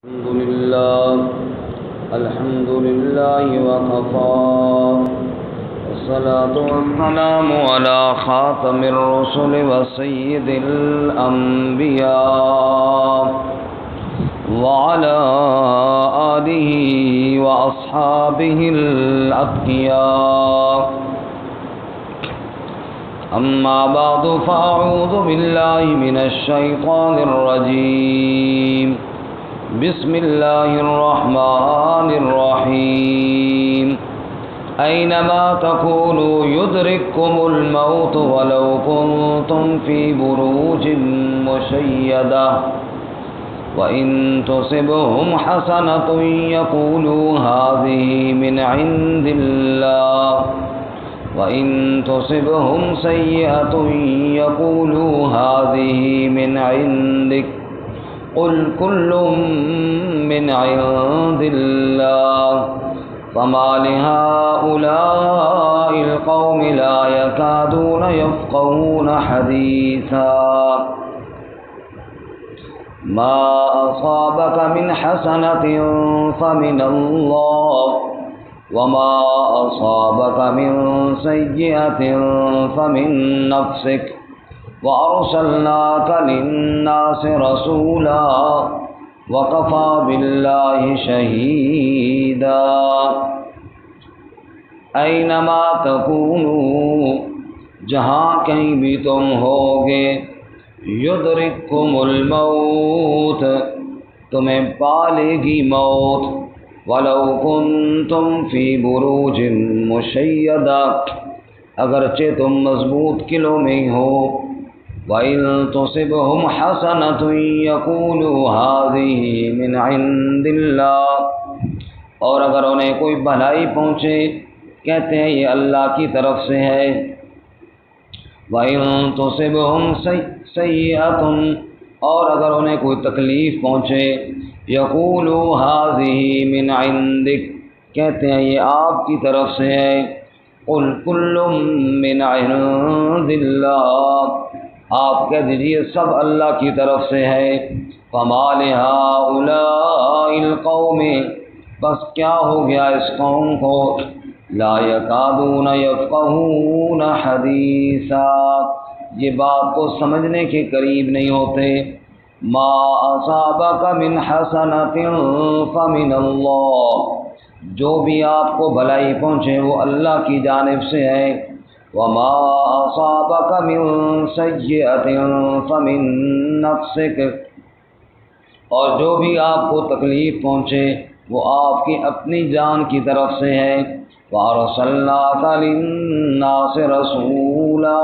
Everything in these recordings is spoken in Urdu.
الحمد لله وكفى والصلاة والسلام على خاتم الرسل وسيد الأنبياء وعلى آله وأصحابه الأتقياء أما بعد فأعوذ بالله من الشيطان الرجيم بسم الله الرحمن الرحيم أينما تكونوا يدرككم الموت ولو كنتم في بروج مشيدة وإن تصبهم حسنة يقولوا هذه من عند الله وإن تصبهم سيئة يقولوا هذه من عندك قل كل من عند الله فما لهؤلاء القوم لا يكادون يفقهون حديثا ما أصابك من حسنة فمن الله وما أصابك من سيئة فمن نفسك وأرسلناك للناس رسولا وكفى بالله شهيدا أينما تكونوا جہاں کہیں بھی تم ہوگے یدرککم الموت تمہیں پالے گی موت وَلَوْ كُنْتُمْ فِي بُرُوجٍ مُشَيَّدَةٍ اگرچہ تم مضبوط قلعوں میں ہو وَإِن تُصِبْهُمْ حَسَنَةٌ يَقُولُوا هَذِهِ مِنْ عِنْدِ اللَّهِ اور اگر انہیں کوئی بھلائی پہنچے کہتے ہیں یہ اللہ کی طرف سے ہے وَإِن تُصِبْهُمْ سَيِّئَةٌ اور اگر انہیں کوئی تکلیف پہنچے یقولوا هذه من عندك کہتے ہیں یہ آپ کی طرف سے ہے قل كل من عند الله آپ کہہ دیجئے سب اللہ کی طرف سے ہے فما لهؤلاء القوم بس کیا ہو گیا اس قوم کو لا يكادون يفقهون حديثا یہ بات کو سمجھنے کے قریب نہیں ہوتے ما اصابك من حسنة فمن الله جو بھی آپ کو بھلائی پہنچے وہ اللہ کی جانب سے ہے وما اصابك من سيئة فمن نفسك اور جو بھی آپ کو تکلیف پہنچے وہ آپ کی اپنی جان کی طرف سے ہے وارسلناك للناس رسولا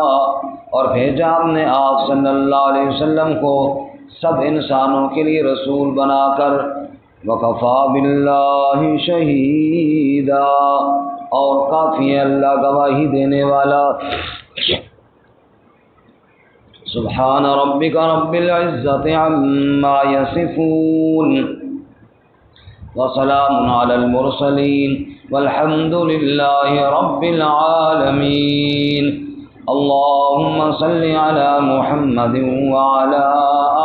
اور بھیجا ہم نے آپ صلی اللہ علیہ وسلم کو سب انسانوں کے لیے رسول بنا کر وَكَفَى بِاللَّهِ شَهِيدًا اور کافی ہے اللہ گواہی دینے والا سبحان ربک رب العزة عما يصفون وسلام على المرسلين والحمد لله رب العالمين اللهم صل على محمد وعلى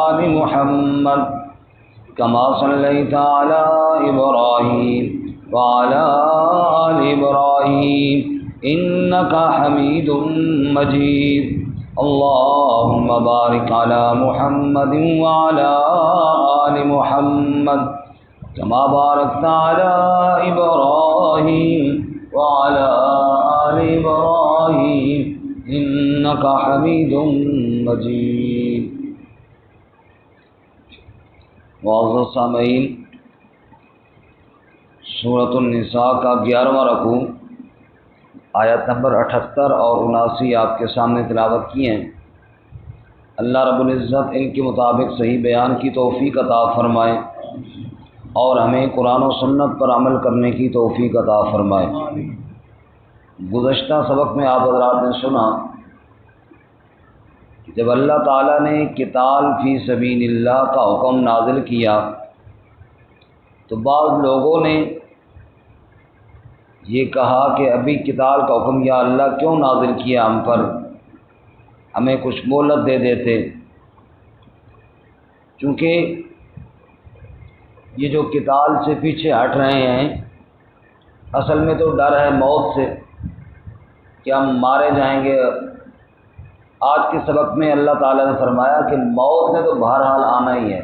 آل محمد كما صليت على إبراهيم وعلى آل إبراهيم إنك حميد مجيد اللهم بارك على محمد وعلى آل محمد كما باركت على إبراهيم وعلى آل إبراهيم إنك حميد مجيد معزز سامعین سورۃالنساء کا 11واں رکوع آیت نمبر 78 اور 79 آپ کے سامنے تلاوت کی ہیں۔ اللہ رب العزت ان کے مطابق صحیح بیان کی توفیق عطا فرمائے اور ہمیں قرآن و سنت پر عمل کرنے کی توفیق عطا فرمائے۔ گزشتہ سبق میں آپ حضرات نے سنا جب اللہ تعالیٰ نے قتال فی سبیل اللہ کا حکم نازل کیا تو بعض لوگوں نے یہ کہا کہ ابھی قتال کا حکم یا اللہ کیوں نازل کیا ہم پر، ہمیں کچھ مہلت دے دیتے، چونکہ یہ جو قتال سے پیچھے ہٹ رہے ہیں، اصل میں تو ڈر ہے موت سے کہ ہم مارے جائیں گے۔ آج کے سبق میں اللہ تعالیٰ نے فرمایا کہ موت نے تو بہرحال آنا ہی ہے،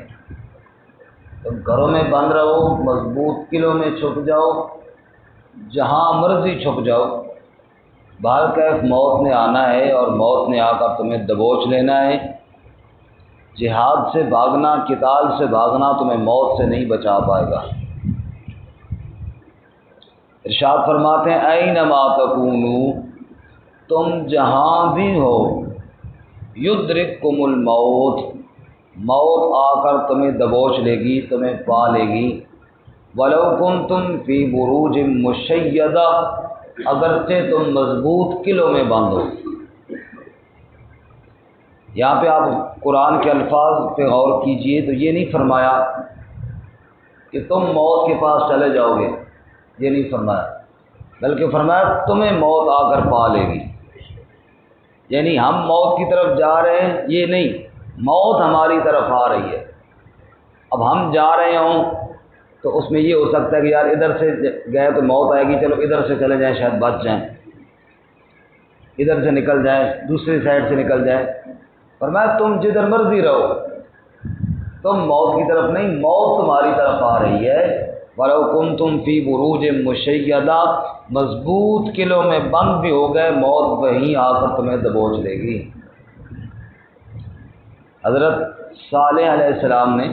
تو گھروں میں بند رہو، مضبوط قلعوں میں چھپ جاؤ، جہاں مرضی چھپ جاؤ، بہرکیف موت نے آنا ہے اور موت نے آ کر تمہیں دبوچ لینا ہے۔ جہاد سے بھاگنا، قتال سے بھاگنا تمہیں موت سے نہیں بچا پائے گا۔ ارشاد فرماتے ہیں اینما تکونوا، تم جہاں بھی ہو، یدرککم الموت، موت آ کر تمہیں دبوچ لے گی، تمہیں پا لے گی۔ ولو کنتم فی بروج مشیدہ، اگرچہ تم مضبوط قلعوں میں بند ہو۔ یہاں پہ آپ قرآن کے الفاظ پہ غور کیجئے تو یہ نہیں فرمایا کہ تم موت کے پاس چلے جاؤ گے، یہ نہیں فرمایا، بلکہ فرمایا تمہیں موت آ کر پا لے گی۔ یعنی ہم موت کی طرف جا رہے ہیں یہ نہیں، موت ہماری طرف آ رہی ہے۔ اب ہم جا رہے ہوں تو اس میں یہ ہو سکتا ہے کہ یار ادھر سے گئے تو موت آئے گی، چلو ادھر سے چلے جائیں شاید بچ جائیں، ادھر سے نکل جائیں، دوسری سائڈ سے نکل جائیں۔ فرمایا تم جدھر مرضی رہو، تم موت کی طرف نہیں، موت تمہاری طرف آ رہی ہے۔ وَلَوْ كُنْتُمْ فِي بُرُوجٍ مُشَيَّدَةٍ، مضبوط قلعوں میں بند بھی ہو گئے، موت وہیں آ کر تمہیں دبوچ لے گی۔ حضرت صالح علیہ السلام نے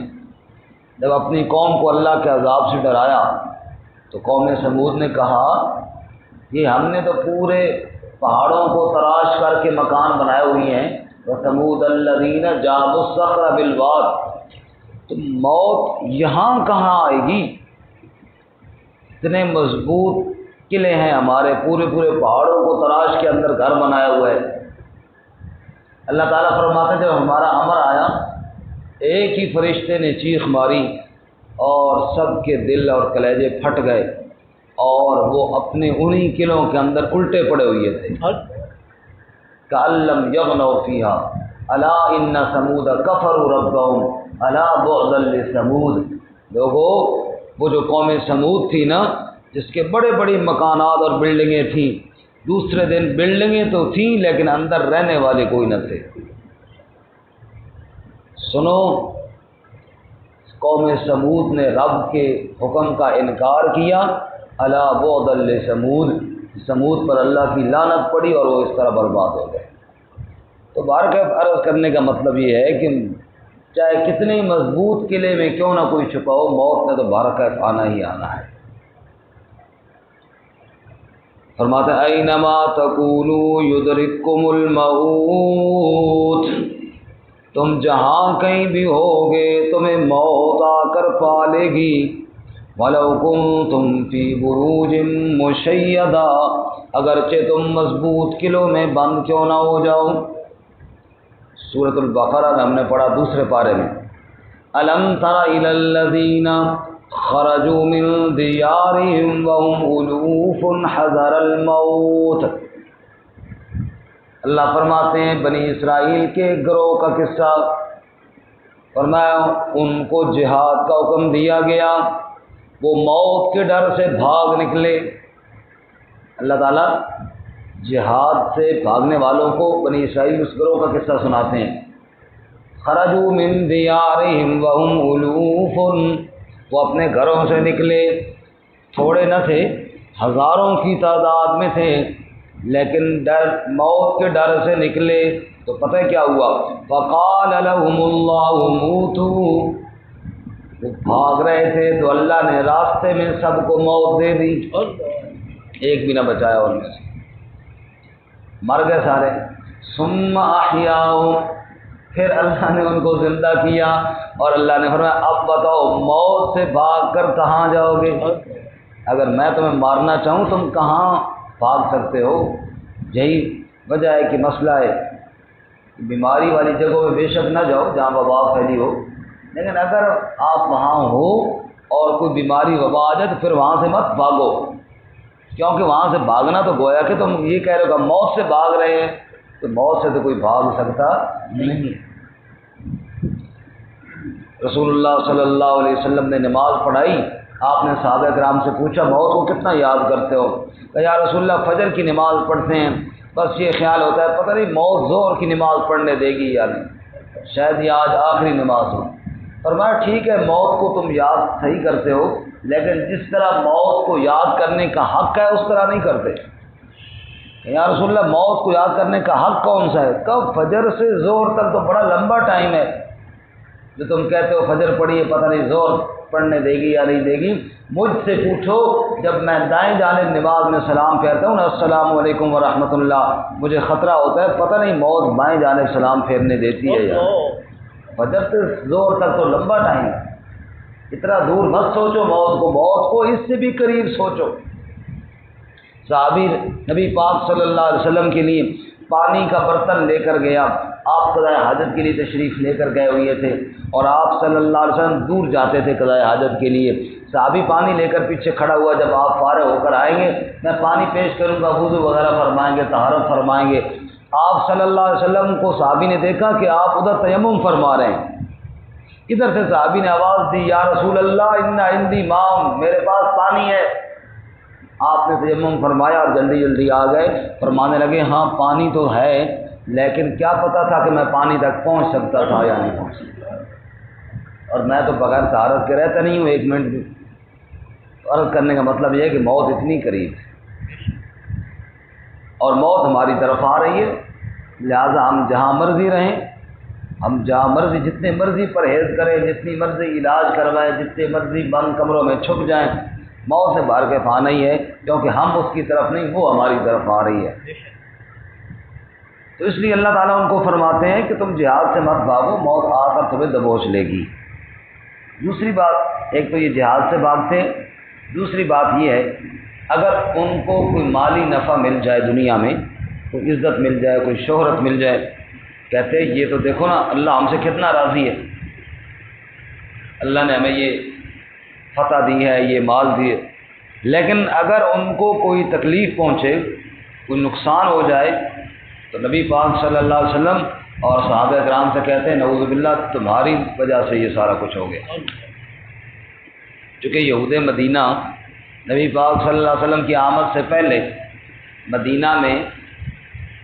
جب اپنی قوم کو اللہ کے عذاب سے ڈرایا تو قوم سمود نے کہا یہ ہم نے تو پورے پہاڑوں کو تراش کر کے مکان بنائے ہوئے ہیں، وَثَمُودَ الَّذِينَ جَابُوا الصَّخْرَ بِالْوَادِ، تو موت یہاں کہاں آئے گی؟ اتنے مضبوط قلعے ہیں ہمارے، پورے پہاڑوں کو تراش کے اندر گھر بنایا ہوا ہے۔ اللہ تعالیٰ فرماتے ہیں جب ہمارا امر آیا، ایک ہی فرشتے نے چیخ ماری اور سب کے دل اور کلیجے پھٹ گئے، اور وہ اپنے انہی قلعوں کے اندر الٹے پڑے ہوئے تھے۔ کأن لم یغنوا فیہا الا ان ثمود کفروا ربہم الا بعدا لثمود۔ لوگو، وہ جو قوم سمود تھی نا، جس کے بڑے بڑی مکانات اور بلڈنگیں تھیں، دوسرے دن بلڈنگیں تو تھیں لیکن اندر رہنے والے کوئی نہ تھے۔ سنو، قوم سمود نے رب کے حکم کا انکار کیا، الا بعدا لثمود، سمود پر اللہ کی لعنت پڑی اور وہ اس طرح برباد ہو گئے۔ تو بہرکیف عرض کرنے کا مطلب یہ ہے کہ چاہے کتنے ہی مضبوط قلعے میں کیوں نہ کوئی چھپا ہو، موت نے تو بہرکیف آنا ہی آنا ہے۔ فرماتے ہیں اینما تکونوا یدرککم الموت، تم جہاں کہیں بھی ہوگے تمہیں موت آ کر پا لے گی۔ وَلَوْ كُنْتُمْ فِي بُرُوجٍ مُشَيَّدَةٍ، اگرچہ تم مضبوط قلعوں میں بند کیوں نہ ہو جاؤ۔ سورۃ البقرہ میں ہم نے پڑھا دوسرے پارے میں، أَلَمْ تَرَ إِلَى الَّذِينَ خَرَجُوا مِن دِيَارِهِمْ وَهُمْ أُلُوفٌ حَذَرَ الْمَوْتِ۔ اللہ فرماتے ہیں بنی اسرائیل کے گروہ کا قصہ، فرمایا ان کو جہاد کا حکم دیا گیا، وہ موت کے ڈر سے بھاگ نکلے۔ اللہ تعالیٰ جہاد سے بھاگنے والوں کو بنی اسرائیل اس گروہ کا قصہ سناتے ہیں۔ خرجوا من دیارہم وہم الوف، وہ اپنے گھروں سے نکلے، تھوڑے نہ تھے، ہزاروں کی تعداد میں تھے، لیکن موت کے ڈر سے نکلے تو پتہ کیا ہوا؟ فقال لهم اللہ موتوا، وہ بھاگ رہے تھے تو اللہ نے راستے میں سب کو موت دے دی، ایک بھی نہ بچایا، ان میں سے مر گئے سارے۔ ثم احیاهم، پھر اللہ نے ان کو زندہ کیا، اور اللہ نے فرمایا اب بتاؤ موت سے بھاگ کر کہاں جاؤ گے؟ اگر میں تمہیں مارنا چاہوں تم کہاں بھاگ سکتے ہو؟ یہی وجہ ہے کہ مسئلہ ہے، بیماری والی جگہوں میں بے شک نہ جاؤ جہاں وبا پھیلی ہو، لیکن اگر آپ وہاں ہو اور کوئی بیماری وبا آ جائے تو پھر وہاں سے مت بھاگو، کیونکہ وہاں سے بھاگنا تو گویا کہ تم یہ کہہ رہے ہو کہ موت سے بھاگ رہے ہیں، تو موت سے تو کوئی بھاگ سکتا نہیں۔ رسول اللہ صلی اللہ علیہ وسلم نے نماز پڑھائی، آپ نے صحابہ کرام سے پوچھا موت کو کتنا یاد کرتے ہو؟ کہ یا رسول اللہ فجر کی نماز پڑھتے ہیں، بس یہ خیال ہوتا ہے پتہ نہیں موت ظہر کی نماز پڑھنے دے گی یا نہیں، شاید یہ آج آخری نماز ہو۔ فرمایا ٹھیک ہے موت کو تم یاد صحیح کرتے ہو، لیکن جس طرح موت کو یاد کرنے کا حق ہے اس طرح نہیں کرتے۔ یا رسول اللہ موت کو یاد کرنے کا حق کون سا ہے؟ کب فجر سے ظہر تک تو بڑا لمبا ٹائم ہے، جو تم کہتے ہو فجر پڑھیے پتہ نہیں ظہر پڑھنے دے گی یا نہیں دے گی، مجھ سے پوچھو جب میں دائیں جانب نماز میں سلام پھیرتا ہوں نا السلام علیکم ورحمۃ اللہ، مجھے خطرہ ہوتا ہے پتہ نہیں موت بائیں جانب سلام پھیرنے دیتی ہے یا فجر سے ظہر تک تو لمبا ٹائم ہے، اتنا دور مت سوچو موت کو اس سے بھی قریب سوچو۔ صحابی نبی پاک صلی اللہ علیہ وسلم کے لیے پانی کا برتن لے کر گیا، آپ قضاء حاجت کے لیے تشریف لے کر گئے ہوئے تھے اور آپ صلی اللہ علیہ وسلم دور جاتے تھے قضاء حاجت کے لیے، صحابی پانی لے کر پیچھے کھڑا ہوا، جب آپ فارغ ہو کر آئیں گے میں پانی پیش کروں گا، وضو وغیرہ فرمائیں گے، طہارت فرمائیں گے۔ آپ صلی اللہ علیہ وسلم کو صحابی نے دیکھا کہ آپ ادھر تیمم فرما رہے ہیں، ادھر سے صحابی نے آواز دی یا رسول اللہ ان عندی ماء، میرے پاس پانی ہے۔ آپ نے تیمم فرمایا اور جلدی جلدی آ گئے، فرمانے لگے ہاں پانی تو ہے لیکن کیا پتا تھا کہ میں پانی تک پہنچ سکتا تھا یا نہیں پہنچ سکتا، اور میں تو بغیر طہارت کے رہتا نہیں ہوں ایک منٹ بھی۔ عرض کرنے کا مطلب یہ ہے کہ موت اتنی قریب ہے اور موت ہماری طرف آ رہی ہے، لہذا ہم جہاں مرضی رہیں، ہم جہاں مرضی جتنے مرضی پرہیز کریں، جتنی مرضی علاج کروائیں، جتنے مرضی بند کمروں میں چھپ جائیں، موت سے باہر کے پانا ہی ہے، کیونکہ ہم اس کی طرف نہیں وہ ہماری طرف آ رہی ہے۔ تو اس لیے اللہ تعالیٰ ان کو فرماتے ہیں کہ تم جہاد سے مت بھاگو، موت آ کر تمہیں دبوچ لے گی۔ دوسری بات، ایک تو یہ جہاد سے بھاگتے، دوسری بات یہ ہے اگر ان کو کوئی مالی نفع مل جائے، دنیا میں کوئی عزت مل جائے، کوئی شہرت مل جائے، کہتے ہیں یہ تو دیکھو نا اللہ ہم سے کتنا راضی ہے، اللہ نے ہمیں یہ فتح دی ہے، یہ مال دی ہے، لیکن اگر ان کو کوئی تکلیف پہنچے، کوئی نقصان ہو جائے تو نبی پاک صلی اللہ علیہ وسلم اور صحابہ کرام سے کہتے ہیں نعوذ باللہ تمہاری وجہ سے یہ سارا کچھ ہو گیا۔ چونکہ یہود مدینہ نبی پاک صلی اللہ علیہ وسلم کی آمد سے پہلے مدینہ میں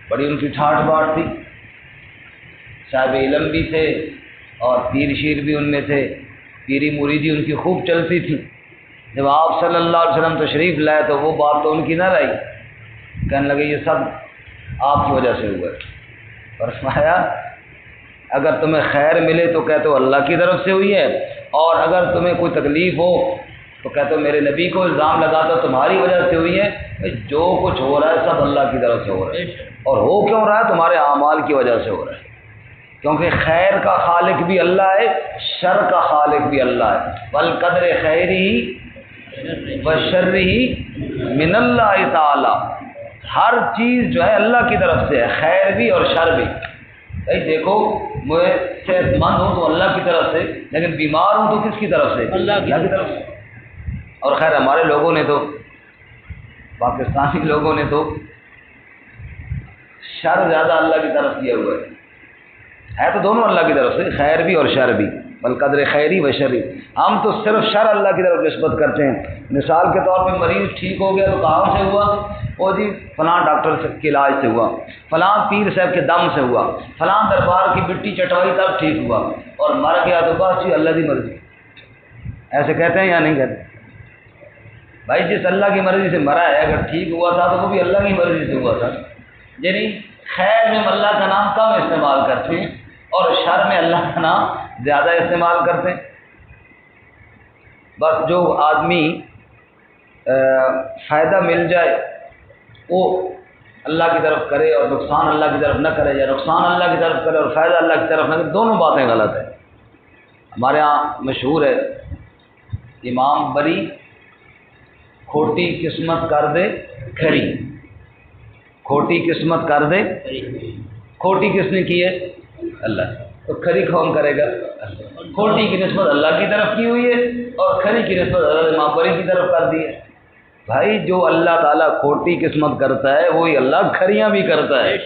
بڑی ان کی ٹھاٹھ باٹھ تھی، صاحب علم بھی تھے اور پیر شیر بھی ان میں تھے، پیری مریدی ان کی خوب چلتی تھی۔ جب آپ صلی اللہ علیہ وسلم تشریف لائے تو وہ بات تو ان کی نہ رہی، کہنے لگے یہ سب آپ کی وجہ سے ہوا ہے۔ فرمایا اگر تمہیں خیر ملے تو کہتے ہو اللہ کی طرف سے ہوئی ہے، اور اگر تمہیں کوئی تکلیف ہو تو کہتے ہو میرے نبی کو الزام لگاتا تمہاری وجہ سے ہوئی ہے۔ جو کچھ ہو رہا ہے سب اللہ کی طرف سے ہو رہا ہے، اور ہو کیوں رہا ہے؟ تمہارے اعمال کی وجہ سے ہو رہا ہے، کیونکہ خیر کا خالق بھی اللہ ہے، شر کا خالق بھی اللہ ہے۔ والقدر خیرہ وشرہ من اللہ تعالی، ہر چیز جو ہے اللہ کی طرف سے ہے، خیر بھی اور شر بھی۔ بھائی دیکھو میں صحت مند ہوں تو اللہ کی طرف سے، لیکن بیمار ہوں تو کس کی طرف سے؟ اللہ کی طرف سے۔ اور خیر ہمارے لوگوں نے تو، پاکستانی لوگوں نے تو شر زیادہ اللہ کی طرف کیا ہوا ہے تو دونوں اللہ کی طرف سے، خیر بھی اور شر بھی، بالقدر خیری و شری۔ ہم تو صرف شر اللہ کی طرف نسبت کرتے ہیں۔ مثال کے طور پہ مریض ٹھیک ہو گیا تو کہاں سے ہوا؟ وہ جی فلاں ڈاکٹر کے علاج سے ہوا، فلاں پیر صاحب کے دم سے ہوا، فلاں دربار کی مٹی چٹوائی تب ٹھیک ہوا، اور مر گیا تو بس جی اللہ کی مرضی۔ ایسے کہتے ہیں یا نہیں کہتے؟ بھائی جس اللہ کی مرضی سے مرا ہے اگر ٹھیک ہوا تھا تو وہ بھی اللہ کی مرضی سے ہوا تھا۔ یعنی خیر میں اللہ کا نام کم استعمال کرتے ہیں اور شر میں اللہ کا نام زیادہ استعمال کرتے ہیں۔ بس جو آدمی فائدہ مل جائے وہ اللہ کی طرف کرے اور نقصان اللہ کی طرف نہ کرے، یا نقصان اللہ کی طرف کرے اور فائدہ اللہ کی طرف نہ کرے، دونوں باتیں غلط ہیں۔ ہمارے ہاں مشہور ہے امام بری کھوٹی قسمت کر دے کھری، کھوٹی قسمت کر دے، کھوٹی کس نے کی ہے؟ اللہ، تو کھری کون کرے گا؟ کھوٹی کی نسبت اللہ کی طرف کی ہوئی ہے اور کھری کی نسبت حضرت امام بری کی طرف کر دی ہے۔ بھائی جو اللہ تعالیٰ کھوٹی قسمت کرتا ہے وہی اللہ کھریاں بھی کرتا ہے۔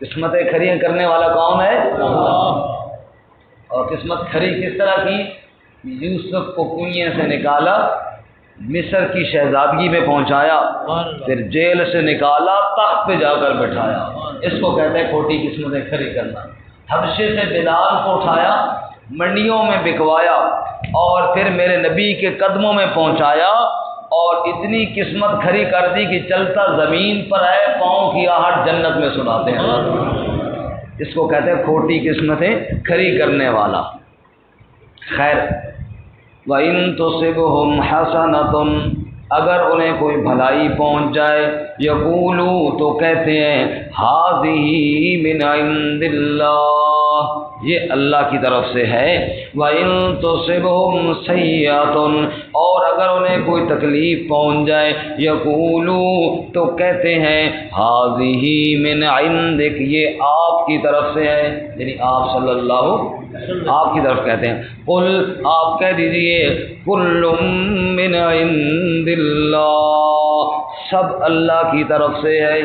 قسمتیں کھریاں کرنے والا کون ہے؟ اور قسمت کھری کس طرح کی؟ یوسف کو کنویں سے نکالا، مصر کی شہزادگی میں پہنچایا، پھر جیل سے نکالا، تخت پہ جا کر بٹھایا۔ اس کو کہتے ہیں کھوٹی قسمتیں کھری کرنا۔ حبشے سے بلال کو اٹھایا، منڈیوں میں بکوایا، اور پھر میرے نبی کے قدموں میں پہنچایا، اور اتنی قسمت کھری کر دی کہ چلتا زمین پر ہے، پاؤں کی آہٹ جنت میں سناتے ہیں۔ اس کو کہتے ہیں کھوٹی قسمتیں کھری کرنے والا۔ خیر، وَإِن تُصِبْهُمْ حَسَنَةٌ، اگر انہیں کوئی بھلائی پہنچ جائے، یقولوا تو کہتے ہیں هَذِهِ مِنْ عِنْدِ اللَّهِ، یہ اللہ کی طرف سے ہے۔ وَإِن تُصِبْهُمْ سَيِّئَةٌ، اور اگر انہیں کوئی تکلیف پہنچ جائے، یقولوا تو کہتے ہیں هَذِهِ مِنْ عِنْدِكَ، یہ آپ کی طرف سے ہے، یعنی آپ صلی اللہ آپ کی طرف کہتے ہیں۔ قل، آپ کہہ دیجئے کل من عند اللہ، سب اللہ کی طرف سے ہے۔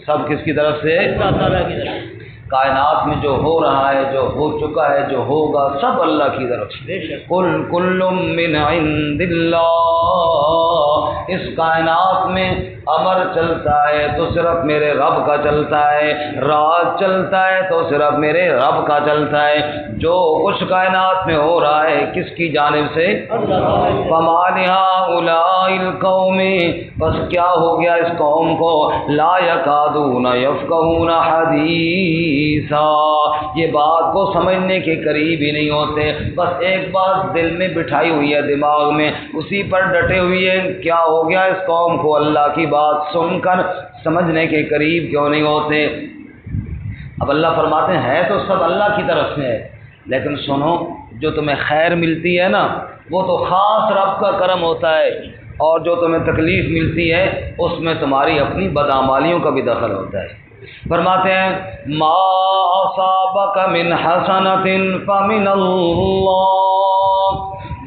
سب کس کی طرف سے ہے؟ اللہ تعالیٰ کی طرف سے۔ کائنات میں جو ہو رہا ہے، جو ہو چکا ہے، جو ہوگا، سب اللہ کی طرف سے۔ قل کل من عند اللہ، اس کائنات میں امر چلتا ہے تو صرف میرے رب کا چلتا ہے، راز چلتا ہے تو صرف میرے رب کا چلتا ہے۔ جو کچھ کائنات میں ہو رہا ہے کس کی جانب سے؟ فَمَا لِهَٰؤُلَاءِ الْقَوْمِ، بس کیا ہو گیا اس قوم کو، لا يَكَادُونَ يَفْقَهُونَ حَدِيثًا، یہ بات کو سمجھنے کے قریب ہی نہیں ہوتے، بس ایک بات دل میں بٹھائی ہوئی ہے، دماغ میں اسی پر ڈٹے ہوئے ہیں۔ کیا ہو گیا اس قوم کو، اللہ کی بات سن کر سمجھنے کے قریب کیوں نہیں ہوتے؟ اب اللہ فرماتے ہیں ہے تو سب اللہ کی طرف سے ہے، لیکن سنو، جو تمہیں خیر ملتی ہے نا، وہ تو خاص رب کا کرم ہوتا ہے، اور جو تمہیں تکلیف ملتی ہے اس میں تمہاری اپنی بدعمالیوں کا بھی دخل ہوتا ہے۔ فرماتے ہیں ما اصابک من حسنۃ فمن اللہ،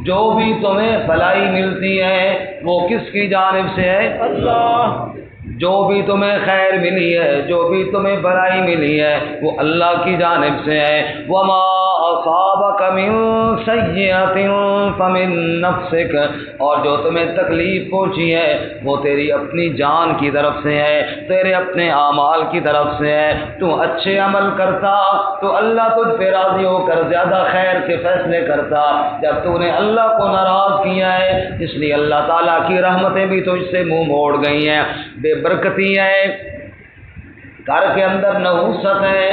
جو بھی تمہیں بھلائی ملتی ہے وہ کس کی جانب سے ہے؟ اللہ۔ جو بھی تمہیں خیر ملی ہے، جو بھی تمہیں بھلائی ملی ہے، وہ اللہ کی جانب سے ہے۔ وما اصابک من سیئۃ فمن نفسک، اور جو تمہیں تکلیف پہنچی ہے وہ تیری اپنی جان کی طرف سے ہے، تیرے اپنے اعمال کی طرف سے ہے۔ تو اچھے عمل کرتا تو اللہ تجھ پہ راضی ہو کر زیادہ خیر کے فیصلے کرتا، جب تو نے اللہ کو ناراض کیا ہے اس لیے اللہ تعالیٰ کی رحمتیں بھی تجھ سے منہ موڑ گئی ہیں، بے برکتی ہے، گھر کے اندر نحوست ہے،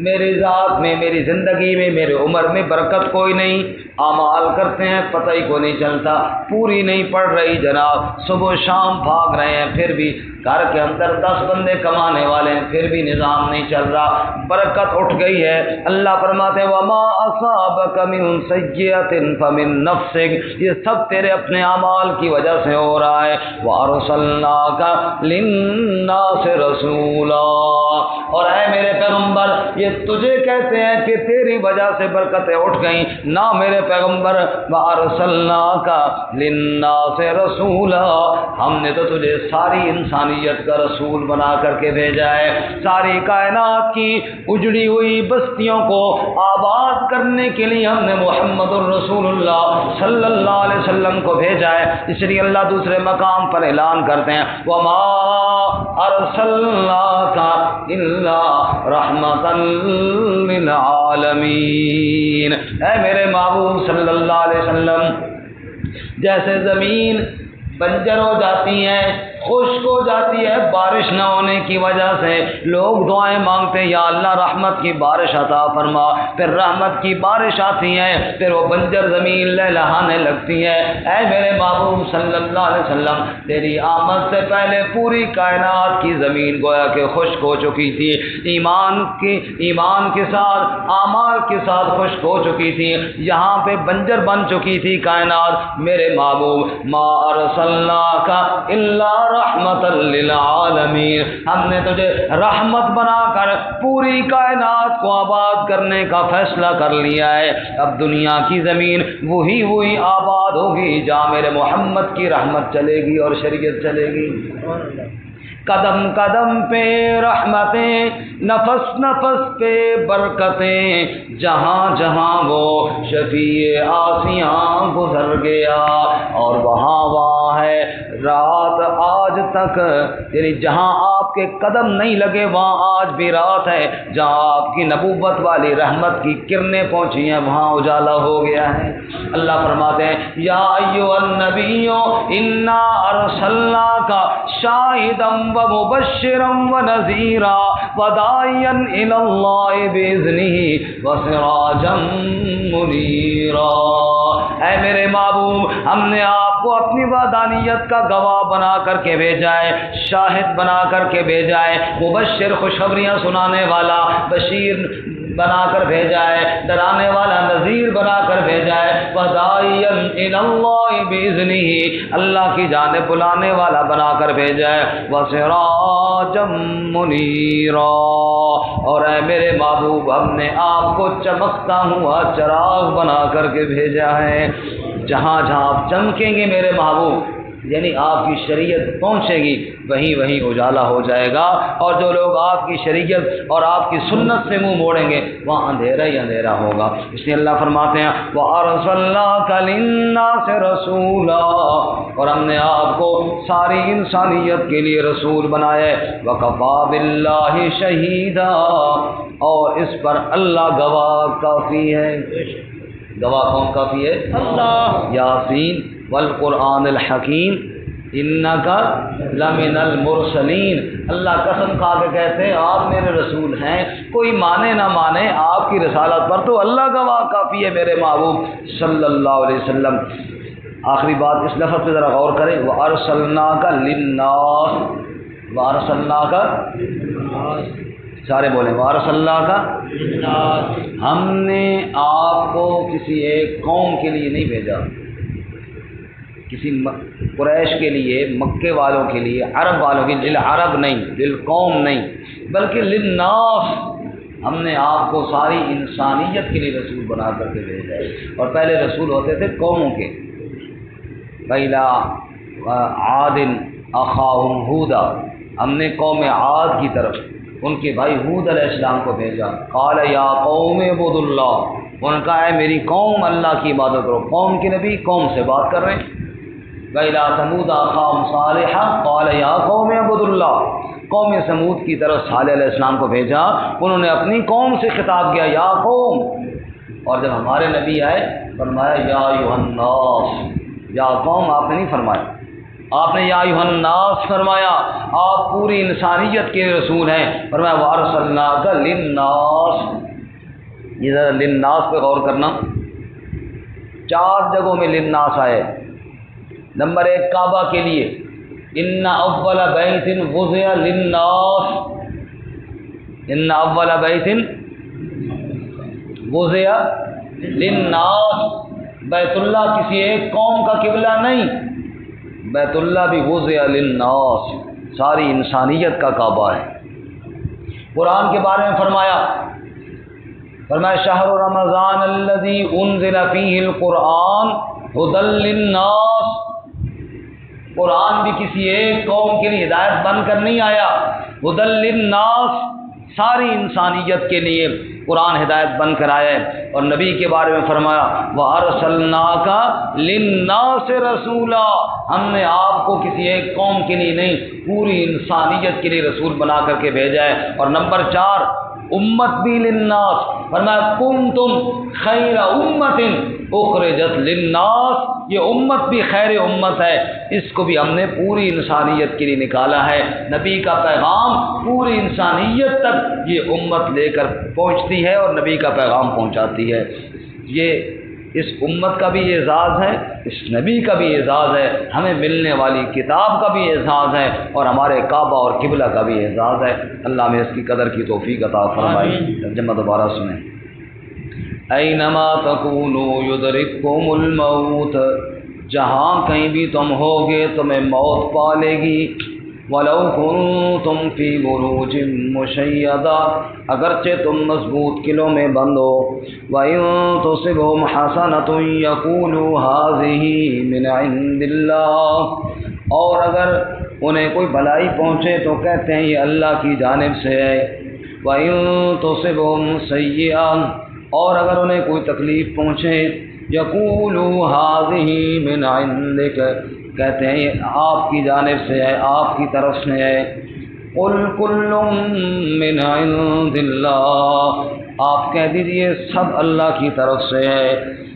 میری ذات میں، میری زندگی میں، میری عمر میں برکت کوئی نہیں، اعمال کرتے ہیں پتہ ہی کو نہیں چلتا، پوری نہیں پڑ رہی جناب، صبح شام بھاگ رہے ہیں پھر بھی گھر کے اندر 10 بندے کمانے والے ہیں پھر بھی نظام نہیں چل رہا، برکت اٹھ گئی ہے۔ اللہ فرماتے ہیں وما اصابک من سیئۃ فمن نفسک، یہ سب تیرے اپنے اعمال کی وجہ سے ہو رہا ہے۔ وارسلناک للناس رسولا، اور اے میرے پیغمبر یہ تجھے کہتے ہیں کہ تیری وجہ سے برکتیں اٹھ گئیں، نہ میرے پیغمبر وارسلناک للناس رسولا، ہم نے تو تجھے ساری انسانیت کا رسول بنا کر کے بھیجا ہے، ساری کائنات کی اجڑی ہوئی بستیوں کو آباد کرنے کے لیے ہم نے محمد الرسول اللہ صلی اللہ علیہ وسلم کو بھیجا ہے۔ اس لیے اللہ دوسرے مقام پر اعلان کرتے ہیں وما ارسلناک الا رحمتا للعالمین، اے میرے محبوب صلی اللہ علیہ وسلم، جیسے زمین بنجر ہو جاتی ہے، خشک ہو جاتی ہے بارش نہ ہونے کی وجہ سے، لوگ دعائیں مانگتے ہیں یا اللہ رحمت کی بارش عطا فرما، پھر رحمت کی بارش آتی ہے، پھر وہ بنجر زمین لہلہانے لگتی ہے۔ اے میرے محبوب صلی اللہ علیہ وسلم، تیری آمد سے پہلے پوری کائنات کی زمین گویا کہ خشک ہو چکی تھی، ایمان کے ساتھ اعمال کے ساتھ خشک ہو چکی تھی، یہاں پہ بنجر بن چکی تھی کائنات۔ میرے محبوب ما ارسلناک الا رحمت للعالمین، ہم نے تجھے رحمت بنا کر پوری کائنات کو آباد کرنے کا فیصلہ کر لیا ہے۔ اب دنیا کی زمین وہی آباد ہوگی جہاں میرے محمد کی رحمت چلے گی اور شریعت چلے گی۔ قدم قدم پہ رحمتیں، نفس نفس پہ برکتیں، جہاں جہاں وہ شفیع آسیاں گزر گیا، اور وہاں ہے رات آج تک، یعنی جہاں آپ کے قدم نہیں لگے وہاں آج بھی رات ہے، جہاں آپ کی نبوت والی رحمت کی کرنیں پہنچی ہیں وہاں اجالا ہو گیا ہے۔ اللہ فرماتے ہیں یا ایھا النبی انا ارسلناک شاہدا ومبشرا ونذیرا وداعیا الی اللہ باذنہ وسراجا منیرا۔ اے میرے محبوب، ہم نے آپ کو اپنی وحدانیت کا گواہ بنا کر کے بھیجا ہے، شاہد بنا کر کے بھیجا ہے، مبشر خوشخبریاں سنانے والا، بشیر بنا کر بھیجا ہے، ڈرانے والا نذیر بنا کر بھیجا ہے، وداعیا الی اللہ باذنہ، اللہ کی جانب بلانے والا بنا کر بھیجا ہے، وسراجا منیرا، اور اے میرے محبوب ہم نے آپ کو چمکتا ہوا چراغ بنا کر کے بھیجا ہے۔ جہاں جہاں آپ چمکیں گے میرے محبوب، یعنی آپ کی شریعت پہنچے گی، وہیں وہیں اجالا ہو جائے گا، اور جو لوگ آپ کی شریعت اور آپ کی سنت سے منہ موڑیں گے وہاں اندھیرا ہی اندھیرا ہوگا۔ اس لیے اللہ فرماتے ہیں وَأَرْسَلْنَاكَ لِلنَّاسِ رَسُولًا، اور ہم نے آپ کو ساری انسانیت کے لیے رسول بنایا ہے، وَكَفَىٰ بِاللَّهِ شَهِيدًا، اور اس پر اللہ گواہ کافی ہے۔ گواہ کون کافی ہے؟ اللہ۔ یاسین والقرآن الحکیم انک لمن المرسلین، اللہ قسم کھا کے کہتے ہیں آپ میرے رسول ہیں، کوئی مانے نہ مانے آپ کی رسالت پر تو اللہ گواہ کافی ہے میرے محبوب صلی اللہ علیہ وسلم۔ آخری بات اس لفظ پہ ذرا غور کریں، وَأَرْسَلْنَاكَ لِلنَّاسِ، وَأَرْسَلْنَاكَ، سارے بولیں وَأَرْسَلْنَاكَ، ہم نے آپ کو کسی ایک قوم کے لیے نہیں بھیجا، کسی قریش کے لیے، مکے والوں کے لیے، عرب والوں کے لیے، للعرب نہیں، للقوم نہیں، بلکہ للناس، ہم نے آپ کو ساری انسانیت کے لیے رسول بنا کر کے بھیجا ہے۔ اور پہلے رسول ہوتے تھے قوموں کے، وَإِلَىٰ عَادٍ أَخَاهُمْ هُودًا، ہم نے قوم عاد کی طرف ان کے بھائی ہود علیہ السلام کو بھیجا، قال یا قوم اعبدوا اللہ، ان کا ہے میری قوم اللہ کی عبادت کرو، قوم کے نبی قوم سے بات کر رہے ہیں۔ وَإِلَىٰ ثَمُودَ أَخَاهُمْ صَالِحًا قَالَ يَا قَوْمِ اعْبُدُوا اللَّهَ، قوم سمود کی طرف صالح علیہ السلام کو بھیجا، انہوں نے اپنی قوم سے خطاب کیا یا قوم، اور جب ہمارے نبی آئے فرمایا یا ایھا الناس، یا قوم آپ نے نہیں فرمایا، آپ نے یا ایھا الناس فرمایا، آپ پوری انسانیت کے رسول ہیں، فرمایا وَأَرْسَلْنَاكَ لِلنَّاسِ، یہ ذرا للناس پہ غور کرنا، 4 جگہوں میں للناس آئے۔ نمبر 1 کعبہ کے لیے، ان اول بیت وضع للناس، ان اول بیت وضع للناس، بیت اللہ کسی ایک قوم کا قبلہ نہیں، بیت اللہ بھی وضع للناس، ساری انسانیت کا کعبہ ہے۔ قرآن کے بارے میں فرمایا شہر رمضان الذی انزل فیہ القرآن ھدی للناس، قرآن بھی کسی ایک قوم کے لیے ہدایت بن کر نہیں آیا، ھدی للناس، ساری انسانیت کے لیے قرآن ہدایت بن کر آیا ہے۔ اور نبی کے بارے میں فرمایا وَأَرْسَلْنَاكَ لِلنَّاسِ رَسُولًا، ہم نے آپ کو کسی ایک قوم کے لیے نہیں پوری انسانیت کے لیے رسول بنا کر کے بھیجا ہے۔ اور نمبر 4 امت بھی للناس، فرمایا کنتم خیر امت اخرجت للناس، یہ امت بھی خیر امت ہے، اس کو بھی ہم نے پوری انسانیت کے لیے نکالا ہے۔ نبی کا پیغام پوری انسانیت تک یہ امت لے کر پہنچتی ہے اور نبی کا پیغام پہنچاتی ہے۔ یہ اس امت کا بھی اعزاز ہے، اس نبی کا بھی اعزاز ہے، ہمیں ملنے والی کتاب کا بھی اعزاز ہے، اور ہمارے کعبہ اور قبلہ کا بھی اعزاز ہے۔ اللہ میں اس کی قدر کی توفیق عطا فرمائے۔ ترجمہ دوبارہ سنیں، اینما تکونوا یدرککم الموت، جہاں کہیں بھی تم ہوگے تمہیں موت پا لے گی، وَلَوْ كُنْتُمْ فِي بُرُوجٍ مُّشَيَّدَةٍ، اگرچہ تم مضبوط قلعوں میں بند ہو، وَإِن تُصِبْهُمْ حَسَنَةٌ يَقُولُوا هَٰذِهِ مِنْ عِندِ اللَّهِ، اور اگر انہیں کوئی بھلائی پہنچے تو کہتے ہیں یہ اللہ کی جانب سے ہے۔ وَإِن تُصِبْهُمْ سَيِّئَةٌ اور اگر انہیں کوئی تکلیف پہنچے یقولوا هَٰذِهِ مِنْ عِندِكَ کہتے ہیں یہ آپ کی جانب سے ہے، آپ کی طرف سے ہے۔ قُلْ كُلٌّ مِّنْ عِندِ اللَّهِ آپ کہہ دیجئے سب اللہ کی طرف سے ہے۔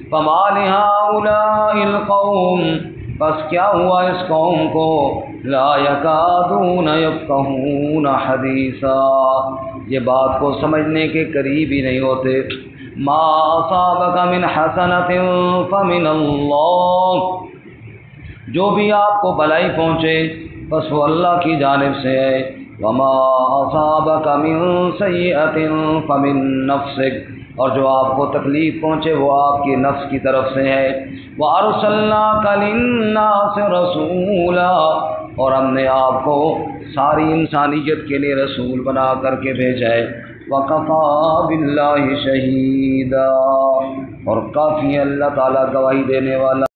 فَمَا لِهَٰؤُلَاءِ الْقَوْمِ بس کیا ہوا اس قوم کو لا یکادون یفقہون حدیثا یہ بات کو سمجھنے کے قریب ہی نہیں ہوتے۔ ما اصابک من حسنۃ فمن اللہ جو بھی آپ کو بھلائی پہنچے بس وہ اللہ کی جانب سے ہے۔ وما اصابک من سیئۃ فمن نفسک اور جو آپ کو تکلیف پہنچے وہ آپ کی نفس کی طرف سے ہے۔ وَأَرْسَلْنَاكَ لِلنَّاسِ رَسُولًا اور ہم نے آپ کو ساری انسانیت کے لیے رسول بنا کر کے بھیجا ہے۔ وَكَفَىٰ بِاللَّهِ شَهِيدًا اور کافی ہے اللہ تعالیٰ گواہی دینے والا۔